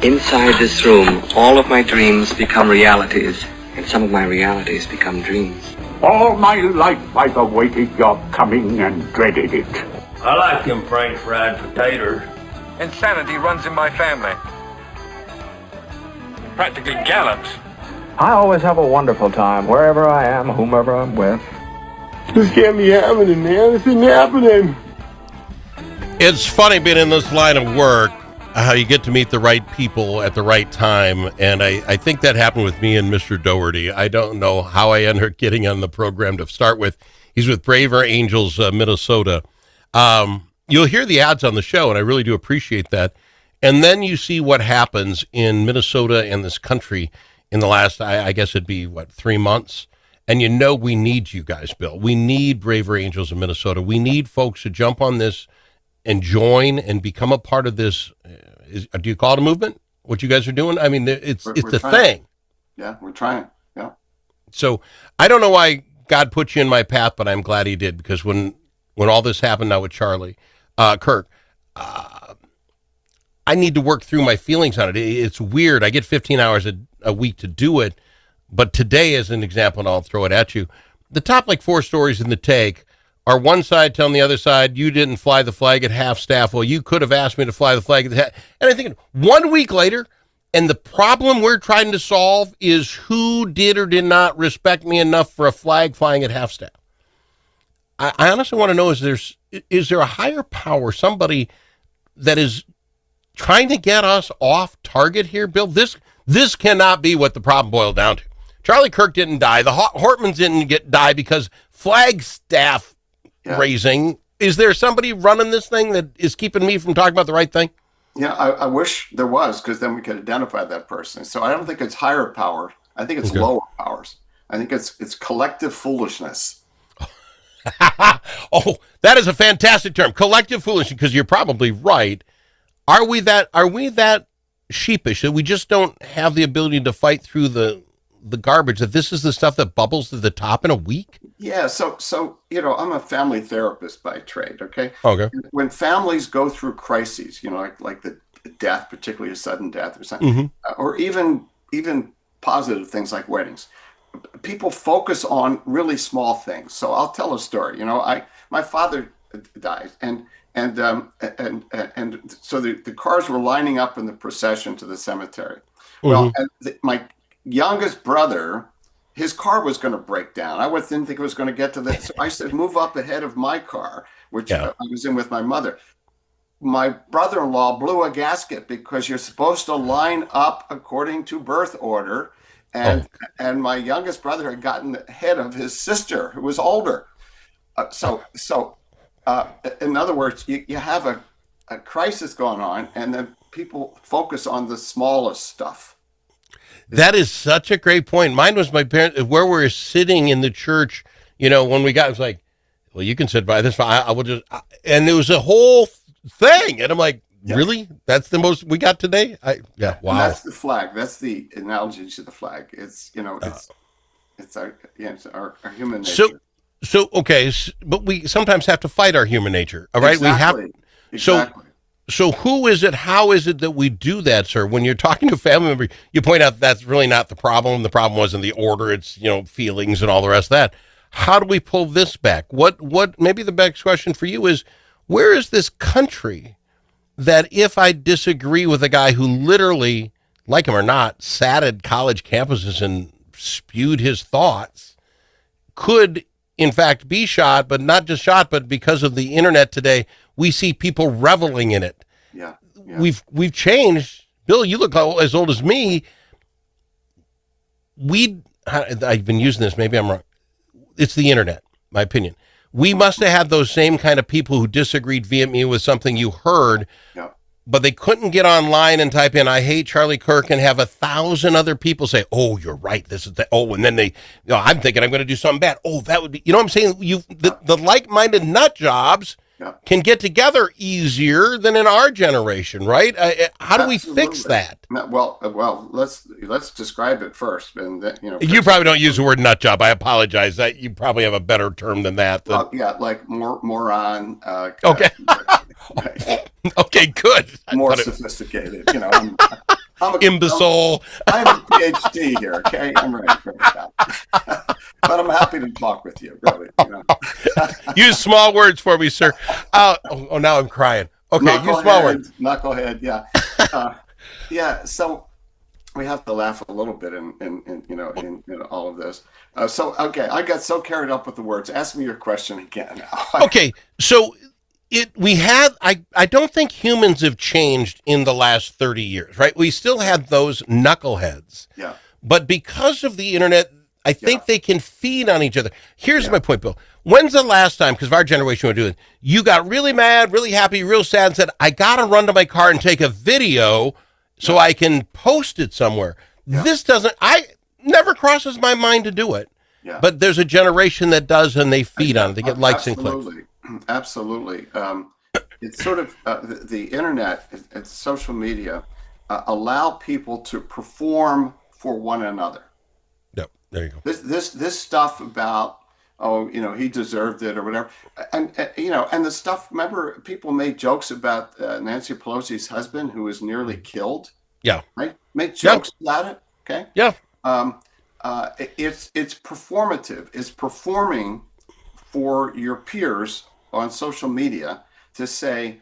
Inside this room, all of my dreams become realities, and some of my realities become dreams. All my life I've awaited your coming and dreaded it. I like them French fried potatoes. Insanity runs in my family. Practically gallops. I always have a wonderful time, wherever I am, whomever I'm with. This can't be happening, man. This isn't happening. It's funny being in this line of work, how you get to meet the right people at the right time, and I think that happened with me and Mr. Doherty. I don't know how I ended up getting on the program to start with. He's with Braver Angels, Minnesota. You'll hear the ads on the show, and I really do appreciate that. And then you see what happens in Minnesota and this country in the last, I guess it'd be, 3 months? And you know we need you guys, Bill. We need Braver Angels in Minnesota. We need folks to jump on this and join and become a part of this. Do you call it a movement? What you guys are doing? I mean, it's a thing. Yeah, we're trying. Yeah. So I don't know why God put you in my path, but I'm glad he did, because when all this happened now with Charlie Kirk, I need to work through my feelings on it. It's weird. I get 15 hours a week to do it. But today, as an example, and I'll throw it at you, the top 4 stories in the take are one side telling the other side, you didn't fly the flag at half staff. Well, you could have asked me to fly the flag at half. And I think 1 week later, and the problem we're trying to solve is who did or did not respect me enough for a flag flying at half staff. I honestly want to know, is there a higher power, somebody that is trying to get us off target here, Bill? This cannot be what the problem boiled down to. Charlie Kirk didn't die. The Hortmans didn't die because flag staff raising. Is there somebody running this thing that is keeping me from talking about the right thing? Yeah, I wish there was, because then we could identify that person. So I don't think it's higher power. I think it's lower powers. I think it's collective foolishness. Oh, that is a fantastic term, collective foolishness, because you're probably right. Are we that sheepish that we just don't have the ability to fight through the garbage, that this is the stuff that bubbles to the top in a week? Yeah. So, I'm a family therapist by trade. Okay. Okay. When families go through crises, like the death, particularly a sudden death or something, or even positive things like weddings, people focus on really small things. So I'll tell a story. My father died, and so the cars were lining up in the procession to the cemetery. Well, my youngest brother, his car was going to break down. I didn't think it was going to get to this. So I said, move up ahead of my car, which I was in with my mother. My brother-in-law blew a gasket because you're supposed to line up according to birth order. And my youngest brother had gotten ahead of his sister, who was older. So in other words, you have a crisis going on, and then people focus on the smallest stuff. That is such a great point. Mine was my parents, where we were sitting in the church, when we got, it was like, well, you can sit by this. I will just, and there was a whole thing. And I'm like, really? That's the most we got today? Wow. And that's the flag. That's the analogy to the flag. It's, it's our human nature. Okay, but we sometimes have to fight our human nature. All right. Exactly. Exactly. So who is it? How is it that we do that, sir? When you're talking to a family member, you point out that's really not the problem. The problem wasn't the order. It's, feelings and all the rest of that. How do we pull this back? What maybe the best question for you is, where is this country that if I disagree with a guy who literally, like him or not, sat at college campuses and spewed his thoughts, could in fact be shot, but not just shot, but because of the internet today, we see people reveling in it. Yeah. We've changed. Bill, you look as old as me. I've been using this, maybe I'm wrong. It's the internet, my opinion. We must have had those same kind of people who disagreed vehemently with something you heard, but they couldn't get online and type in, I hate Charlie Kirk, and have 1,000 other people say, oh, you're right. This is and then they, I'm thinking I'm going to do something bad. Oh, that would be, what I'm saying? The like-minded nut jobs can get together easier than in our generation, right? How do we fix that? Well, let's describe it first. And then, you probably don't use the word nut job. I apologize. You probably have a better term than that. Like moron. Okay. Okay, good. More sophisticated. imbecile. I have a PhD here, okay? I'm ready for that. But I'm happy to talk with you, really. Use small words for me, sir. Now I'm crying. Okay, use small words. Knucklehead, yeah. Yeah, so we have to laugh a little bit in all of this. Okay, I got so carried up with the words. Ask me your question again. Okay, so I don't think humans have changed in the last 30 years, right? We still had those knuckleheads. Yeah. But because of the internet, I think they can feed on each other. Here's my point, Bill. When's the last time, because of our generation would do it, you got really mad, really happy, real sad, and said, I got to run to my car and take a video so I can post it somewhere. Yeah. I never crosses my mind to do it. Yeah. But there's a generation that does, and they feed on it. They get likes and clicks. Absolutely. It's sort of the internet and social media allow people to perform for one another. Yep, there you go. This stuff about, he deserved it or whatever. And the stuff, remember, people made jokes about Nancy Pelosi's husband who was nearly killed. Yeah. Right? Make jokes about it. Okay. Yeah. It's performative. It's performing for your peers on social media to say,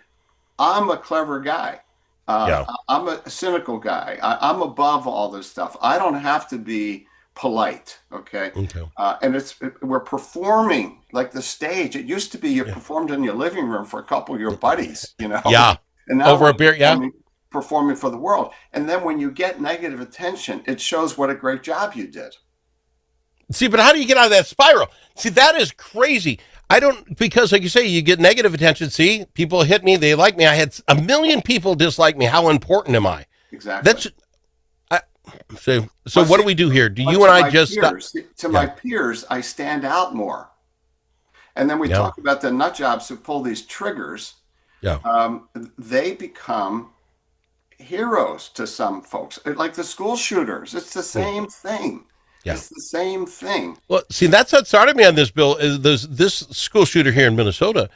I'm a clever guy. I'm a cynical guy. I'm above all this stuff. I don't have to be polite. Okay. And we're performing like the stage. It used to be you performed in your living room for a couple of your buddies, Yeah. And now over a beer. Yeah. Performing for the world. And then when you get negative attention, it shows what a great job you did. See, but how do you get out of that spiral? See, that is crazy. Because like you say, you get negative attention. See, people hit me. They like me. I had 1 million people dislike me. How important am I? Exactly. So what do we do here? Do you and I just stop? My peers, I stand out more. And then we talk about the nut jobs who pull these triggers. Yeah. They become heroes to some folks, like the school shooters. It's the same thing. Yeah. It's the same thing. Well, see, that's what started me on this, Bill. Is this school shooter here in Minnesota?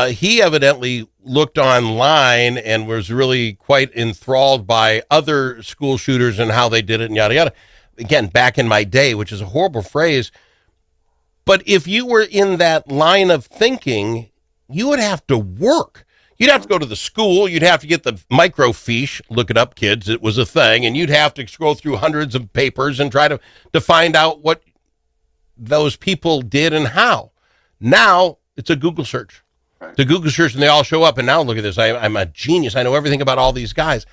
He evidently looked online and was really quite enthralled by other school shooters and how they did it and yada, yada. Again, back in my day, which is a horrible phrase. But if you were in that line of thinking, you would have to work. You'd have to go to the school. You'd have to get the microfiche. Look it up, kids. It was a thing. And you'd have to scroll through hundreds of papers and try to find out what those people did and how. Now, it's a Google search. It's a Google search, and they all show up. And now, look at this. I'm a genius. I know everything about all these guys.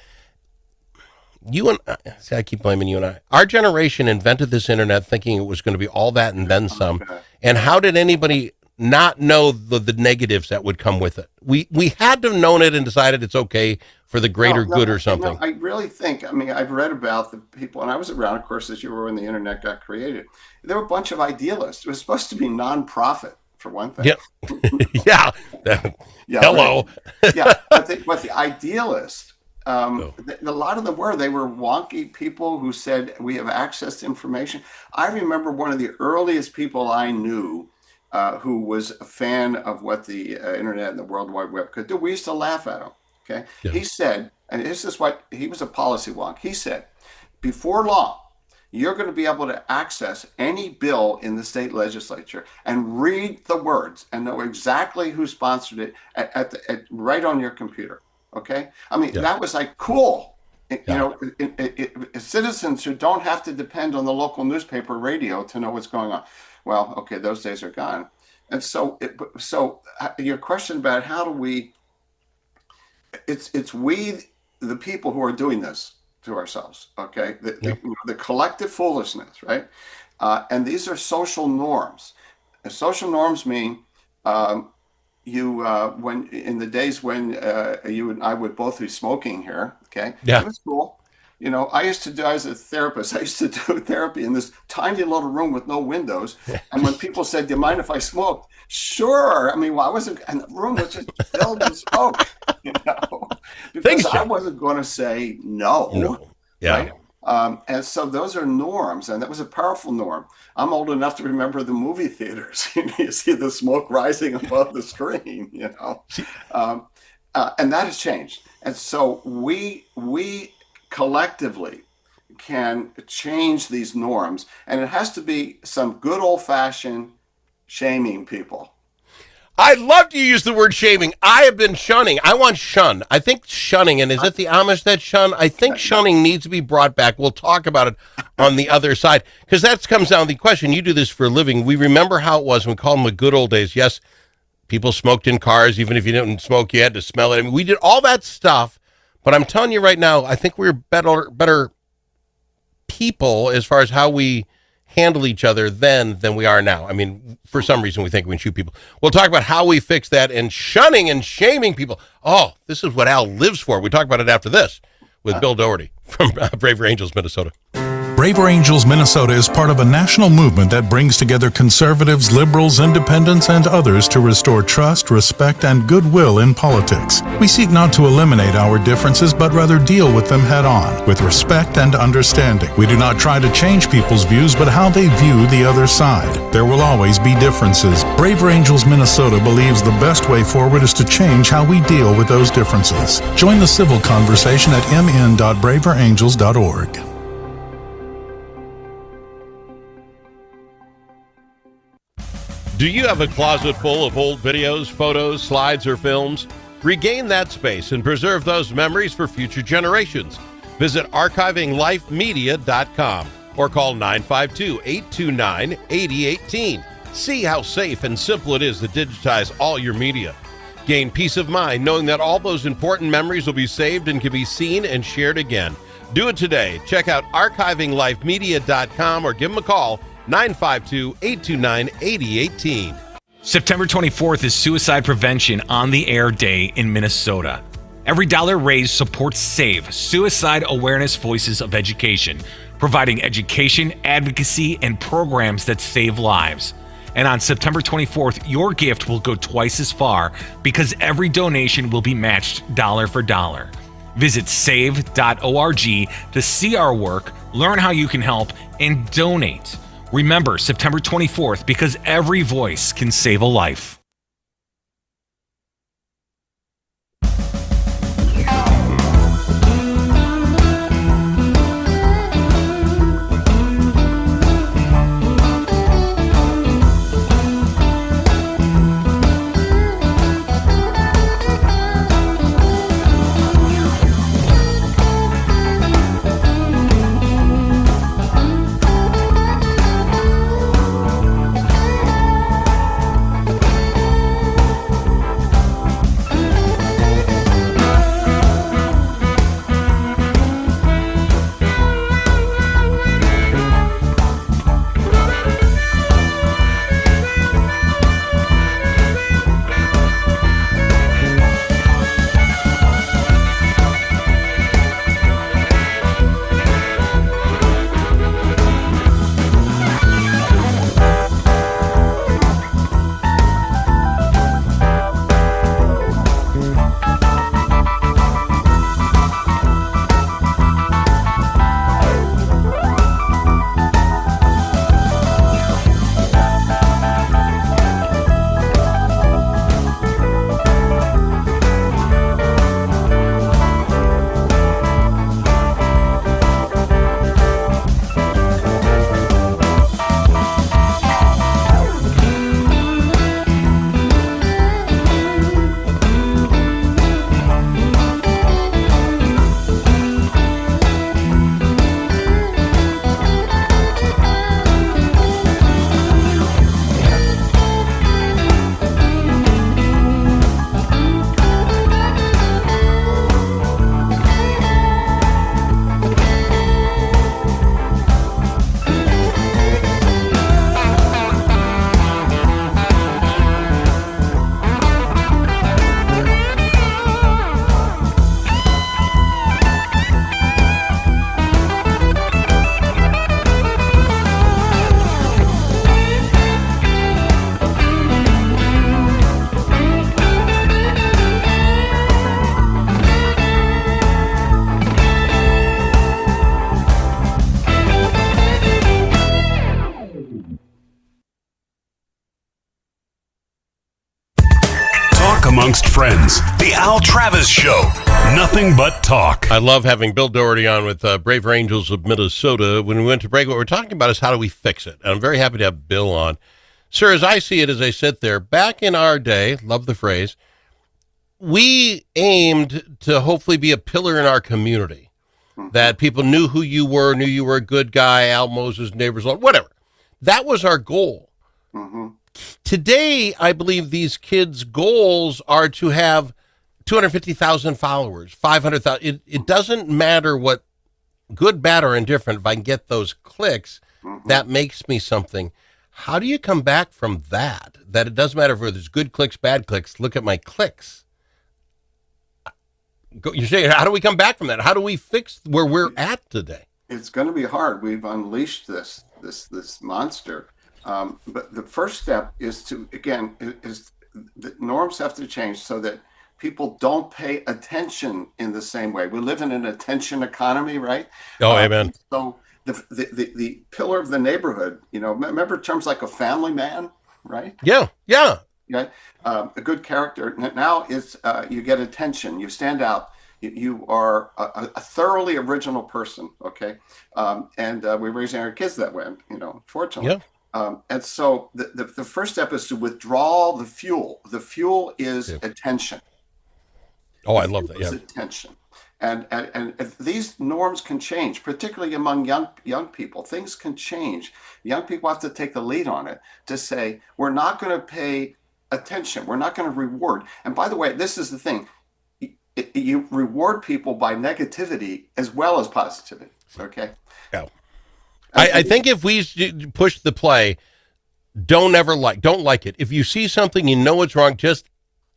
I keep blaming you and I. Our generation invented this internet thinking it was going to be all that and then some. And how did anybody not know the negatives that would come with it? We had to have known it and decided it's okay for the greater good or something. I really think, I've read about the people, and I was around, of course, as you were when the internet got created. There were a bunch of idealists. It was supposed to be non-profit, for one thing. Yep. Yeah. Hello. Right. Yeah. But the idealists, a lot of them they were wonky people who said, we have access to information. I remember one of the earliest people I knew who was a fan of what the internet and the World Wide Web could do. We used to laugh at him. Okay. Yeah. He said, and this is what he was, a policy wonk. He said, before long, you're going to be able to access any bill in the state legislature and read the words and know exactly who sponsored it right on your computer. Okay. That was like cool. Citizens who don't have to depend on the local newspaper, radio to know what's going on. Well, okay, those days are gone. And so your question about how do we, it's we, the people who are doing this to ourselves, okay? The collective foolishness, right? And these are social norms. And social norms mean when in the days when you and I would both be smoking here, okay? Yeah. It was cool. I used to do, as a therapist, I used to do therapy in this tiny little room with no windows. And when people said, do you mind if I smoked? Sure. I wasn't, and the room was just filled with smoke, because I wasn't going to say no. Yeah. Right? And so those are norms, and that was a powerful norm. I'm old enough to remember the movie theaters. You see the smoke rising above the screen, and that has changed. And so we collectively can change these norms. And it has to be some good old-fashioned shaming people. I loved you use the word shaming. I have been shunning. I want shun. I think shunning, and is it the Amish that shun? I think shunning needs to be brought back. We'll talk about it on the other side, because that comes down to the question. You do this for a living. We remember how it was when we call them the good old days. Yes, people smoked in cars. Even if you didn't smoke, you had to smell it. I mean, we did all that stuff, but I'm telling you right now, I think we're better people as far as how we handle each other then than we are now. I mean, for some reason we think we can shoot people. We'll talk about how we fix that, and shunning and shaming people. Oh, this is what Al lives for. We talk about it after this with Bill Doherty from Braver Angels, Minnesota. Braver Angels Minnesota is part of a national movement that brings together conservatives, liberals, independents, and others to restore trust, respect, and goodwill in politics. We seek not to eliminate our differences, but rather deal with them head on, with respect and understanding. We do not try to change people's views, but how they view the other side. There will always be differences. Braver Angels Minnesota believes the best way forward is to change how we deal with those differences. Join the civil conversation at mn.braverangels.org. Do you have a closet full of old videos, photos, slides, or films? Regain that space and preserve those memories for future generations. Visit archivinglifemedia.com or call 952-829-8018. See how safe and simple it is to digitize all your media. Gain peace of mind knowing that all those important memories will be saved and can be seen and shared again. Do it today. Check out archivinglifemedia.com or give them a call, 952-829-8018. September 24th is Suicide Prevention on the Air Day in Minnesota. Every dollar raised supports SAVE, Suicide Awareness Voices of Education, providing education, advocacy, and programs that save lives. And on September 24th, your gift will go twice as far because every donation will be matched dollar for dollar. Visit save.org to see our work, learn how you can help, and donate. Remember September 24th because every voice can save a life. amongst friends. The Al Travis Show. Nothing but talk. I love having Bill Doherty on with Braver Angels of Minnesota. When we went to break, what we're talking about is how do we fix it? And I'm very happy to have Bill on. Sir, as I see it, as I sit there, back in our day, love the phrase, we aimed to hopefully be a pillar in our community, that people knew who you were a good guy, Al Moses, neighbors, whatever. That was our goal. Today, I believe these kids' goals are to have 250,000 followers, 500,000. It doesn't matter what, good, bad, or indifferent, if I can get those clicks, that makes me something. How do you come back from that? That it doesn't matter if there's good clicks, bad clicks. Look at my clicks. You're saying, how do we come back from that? How do we fix where we're at today? It's going to be hard. We've unleashed this monster. But the first step is to, again, is the norms have to change so that people don't pay attention in the same way. We live in an attention economy, right? Oh, amen. So the pillar of the neighborhood, remember terms like a family man, right? Yeah. A good character. Now is you get attention. You stand out. You are a thoroughly original person, okay? And we're raising our kids that way, fortunately. Yeah. And so the first step is to withdraw the fuel. The fuel is attention. Oh, I love that. Yeah. Attention. And these norms can change, particularly among young people. Things can change. Young people have to take the lead on it to say, we're not going to pay attention. We're not going to reward. And by the way, this is the thing. You reward people by negativity as well as positivity. Okay. Yeah. I think if we push the play, don't like it. If you see something, you know it's wrong, just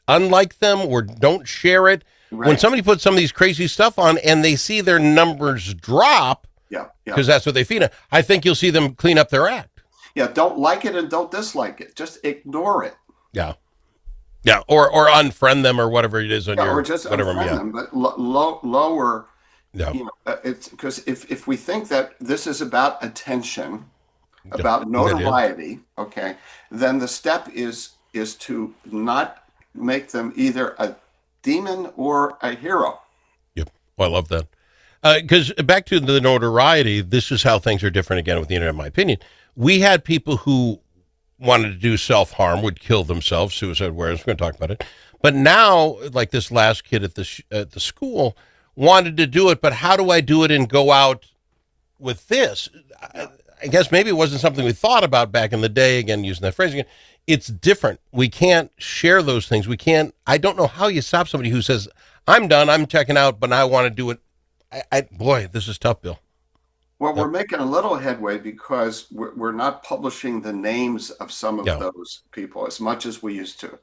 unlike them or don't share it. Right. When somebody puts some of these crazy stuff on and they see their numbers drop, because that's what they feed on, I think you'll see them clean up their act. Yeah, don't like it and don't dislike it. Just ignore it. Yeah. Yeah, or unfriend them or whatever it is on your, or just whatever. Unfriend them, but lower. Yeah. It's because if we think that this is about attention, about notoriety, okay, then the step is to not make them either a demon or a hero. Yep. Well, I love that. Because back to the notoriety, this is how things are different again with the internet, in my opinion. We had people who wanted to do self-harm, would kill themselves, suicide awareness, we're going to talk about it. But now, like this last kid at the school, wanted to do it, but how do I do it and go out with this? I guess maybe it wasn't something we thought about back in the day, again, using that phrase again. It's different. We can't share those things. I don't know how you stop somebody who says, I'm done, I'm checking out, but I want to do it. Boy, this is tough, Bill. Well, we're making a little headway because we're not publishing the names of some of those people as much as we used to.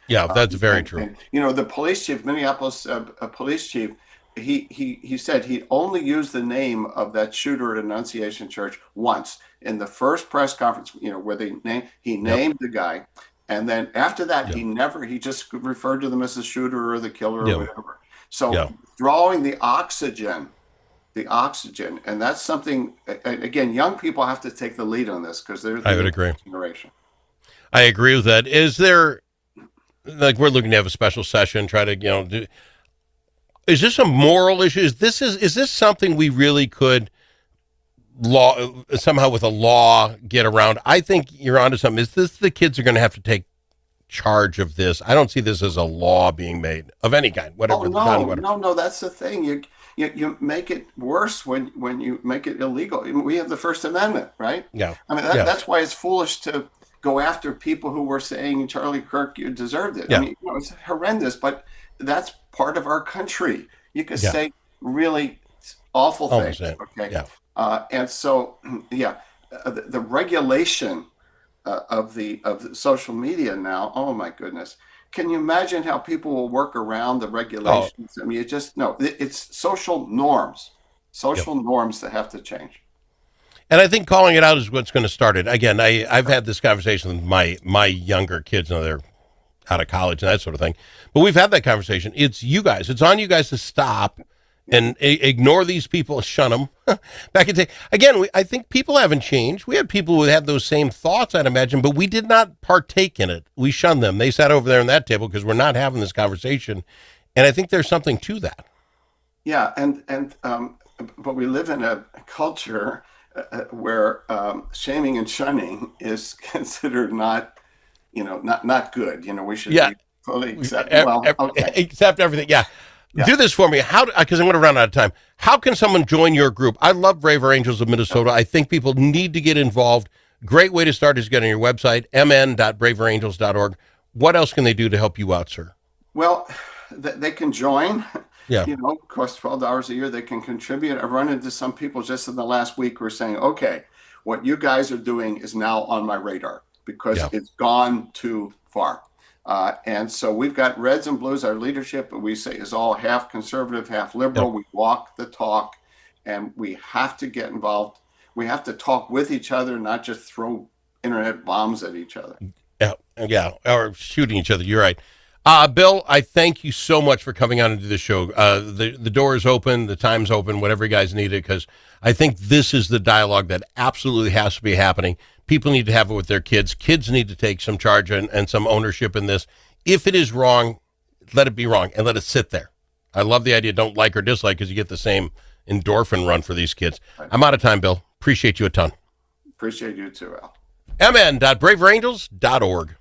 Yeah, that's very true. And, the police chief, Minneapolis police chief, he said he only used the name of that shooter at Annunciation Church once in the first press conference, where he named the guy. And then after that, he just referred to them as the shooter or the killer or whatever. So drawing the oxygen, and that's something, again, young people have to take the lead on this because they're the generation. I agree with that. Is there, like, we're looking to have a special session, try to, is this a moral issue? Is this something we really could somehow with a law get around? I think you're onto something. Is this the kids are going to have to take charge of this? I don't see this as a law being made of any kind. Whatever. No. That's the thing. You make it worse when you make it illegal. We have the First Amendment, right? Yeah. I mean that's why it's foolish to go after people who were saying, Charlie Kirk, you deserved it. Yeah. I mean, it's horrendous, but that's part of our country. You can say really awful things. Okay. Yeah. And so, the regulation of the social media now. Oh my goodness. Can you imagine how people will work around the regulations? I mean, it's social norms. Norms that have to change. And I think calling it out is what's going to start it. Again, I've had this conversation with my younger kids. They're out of college and that sort of thing. But we've had that conversation. It's you guys. It's on you guys to stop and ignore these people, shun them. Back in the day, again, I think people haven't changed. We had people who had those same thoughts, I'd imagine, but we did not partake in it. We shunned them. They sat over there on that table because we're not having this conversation. And I think there's something to that. Yeah, but we live in a culture where shaming and shunning is considered not good. We should be fully accept. Accept everything. Yeah. Do this for me. Because I'm going to run out of time. How can someone join your group? I love Braver Angels of Minnesota. I think people need to get involved. Great way to start is get on your website, mn.braverangels.org. What else can they do to help you out, sir? Well, they can join. Yeah. Costs $12 a year. They can contribute. I've run into some people just in the last week who are saying, okay, what you guys are doing is now on my radar because it's gone too far. And so we've got Reds and Blues. Our leadership, we say, is all half conservative, half liberal. Yep. We walk the talk, and we have to get involved. We have to talk with each other, not just throw internet bombs at each other. Yeah, or shooting each other. You're right. Bill, I thank you so much for coming on into the show. The door is open, the time's open, whatever you guys need it, because I think this is the dialogue that absolutely has to be happening. People need to have it with their kids. Kids need to take some charge and some ownership in this. If it is wrong, let it be wrong and let it sit there. I love the idea. Don't like or dislike because you get the same endorphin run for these kids. I'm out of time, Bill. Appreciate you a ton. Appreciate you too, Al. mn.braverangels.org.